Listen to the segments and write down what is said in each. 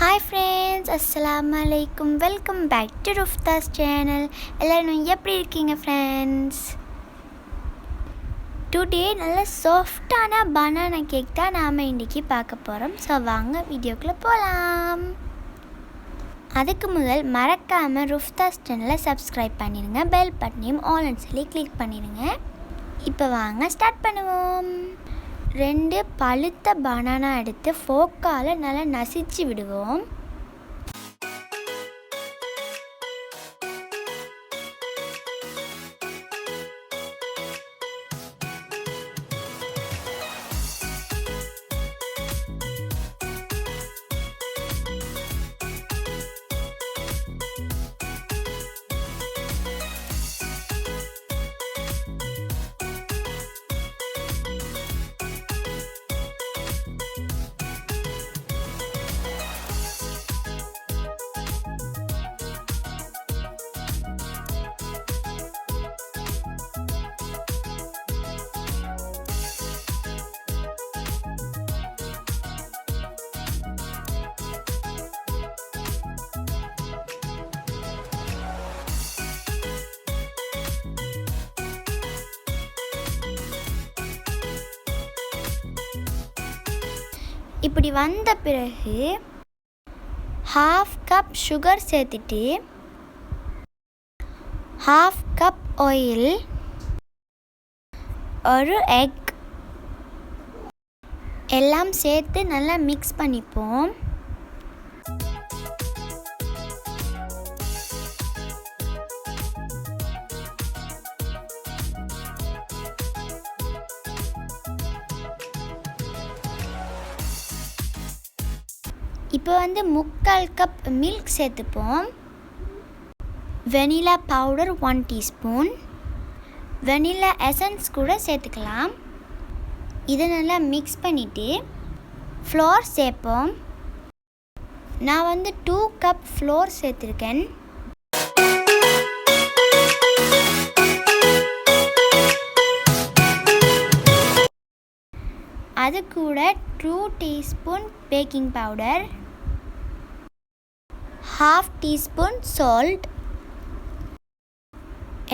Hi friends, Assalamu alaikum. Welcome back to Rufta's channel. எல்லாரும் எப்படி இருக்கீங்க friends? Today நல்ல சாஃப்டான banana cake தான் நாம இன்னைக்கு பார்க்க போறோம். ஸோ வாங்க வீடியோக்குள்ள போலாம். அதுக்கு முதல் மறக்காம Rufta's channel subscribe பண்ணிடுங்க. பெல் பட்டனையும் ஆல்னு சொல்லி கிளிக் பண்ணிடுங்க. இப்போ வாங்க ஸ்டார்ட் பண்ணுவோம். 2 பழுத்த பனானா எடுத்து ஃபோக்கால் நல்லா நசிச்சு விடுவோம். இப்படி வந்த பிறகு 1/2 கப் சுகர் சேர்த்துட்டு 1/2 கப் ஆயில், ஒரு எக் எல்லாம் சேர்த்து நல்லா மிக்ஸ் பண்ணிப்போம். இப்போ 3/4 கப் மில்க் சேர்த்துப்போம். Vanilla powder 1 teaspoon, vanilla essence கூட சேர்த்துக்கலாம். இதை நல்லா மிக்ஸ் பண்ணிவிட்டு ஃப்ளோர் சேர்ப்போம். நான் 2 கப் ஃப்ளோர் சேர்த்துருக்கேன். அது கூட 2 teaspoon baking powder, 1/2 teaspoon salt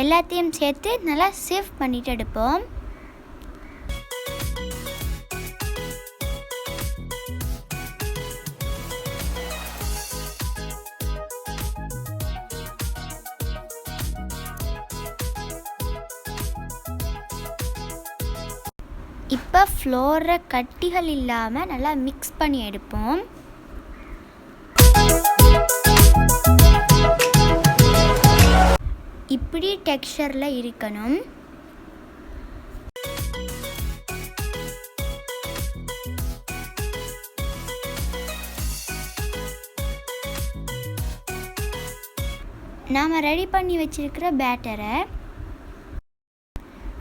எல்லாத்தையும் சேர்த்து நல்லா சிஃப் பண்ணிட்டு எடுப்போம். இப்போ ஃப்ளோரை கட்டிகள் இல்லாமல் நல்லா மிக்ஸ் பண்ணி எடுப்போம். இப்படி டெக்ஸ்சரில் இருக்கணும். நாம் ரெடி பண்ணி வச்சிருக்கிற பேட்டரை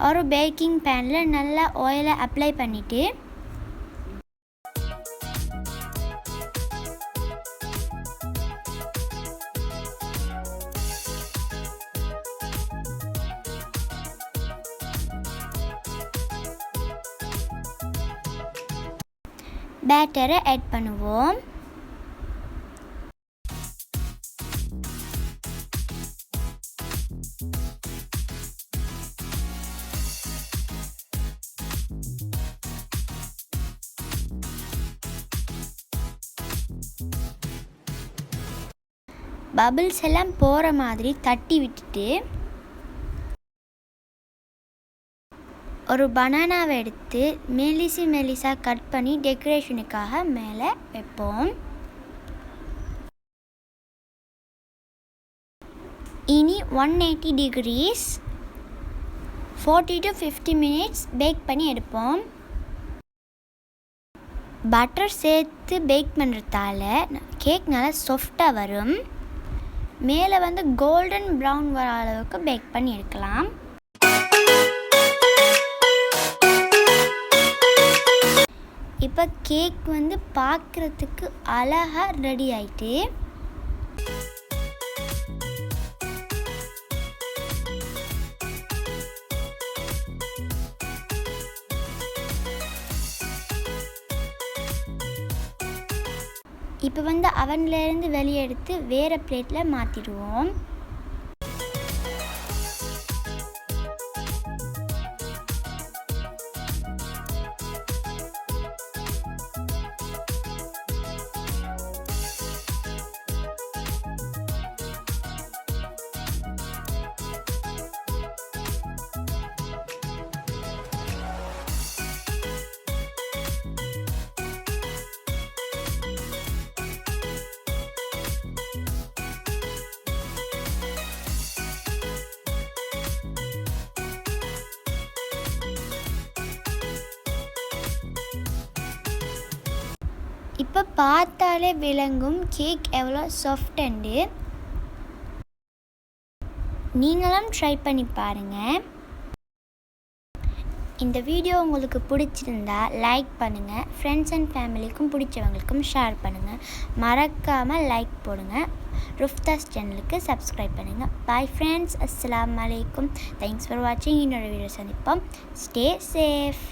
ஒரு பேக்கிங் பேனில் நல்லா ஆயிலை அப்ளை பண்ணிவிட்டு பேட்டரை ஆட் பண்ணுவோம். பபிள்ஸ் எல்லாம் போகிற மாதிரி தட்டி விட்டுட்டு ஒரு பனானாவை எடுத்து மெலிசாக கட் பண்ணி டெக்கரேஷனுக்காக மேலே வைப்போம். இனி 180 டிகிரிஸ் 40 to 50 மினிட்ஸ் பேக் பண்ணி எடுப்போம். பட்டர் சேர்த்து பேக் பண்ணுறதால கேக் நல்லா சாஃப்டாக வரும். மேலே கோல்டன் ப்ரௌன் வர அளவுக்கு பேக் பண்ணி எடுக்கலாம். இப்போ கேக் பார்க்குறதுக்கு அழகாக ரெடி ஆயிட்டு. இப்போ வந்து அவன்லேருந்து வெளியே எடுத்து வேறு பிளேட்டில் மாற்றிடுவோம். இப்போ பார்த்தாலே விளங்கும் கேக் எவ்வளோ சாஃப்டண்டு. நீங்களும் ட்ரை பண்ணி பாருங்கள். இந்த வீடியோ உங்களுக்கு பிடிச்சிருந்தா லைக் பண்ணுங்கள். ஃப்ரெண்ட்ஸ் அண்ட் ஃபேமிலிக்கும் பிடிச்சவங்களுக்கும் ஷேர் பண்ணுங்கள். மறக்காமல் லைக் போடுங்க. ருஃப்தாஸ் சேனலுக்கு சப்ஸ்கிரைப் பண்ணுங்கள். Bye friends. அஸ்ஸலாமு அலைக்கும். தேங்க்ஸ் ஃபார் வாட்சிங். இன்னொரு வீடியோ சந்திப்போம். Stay safe.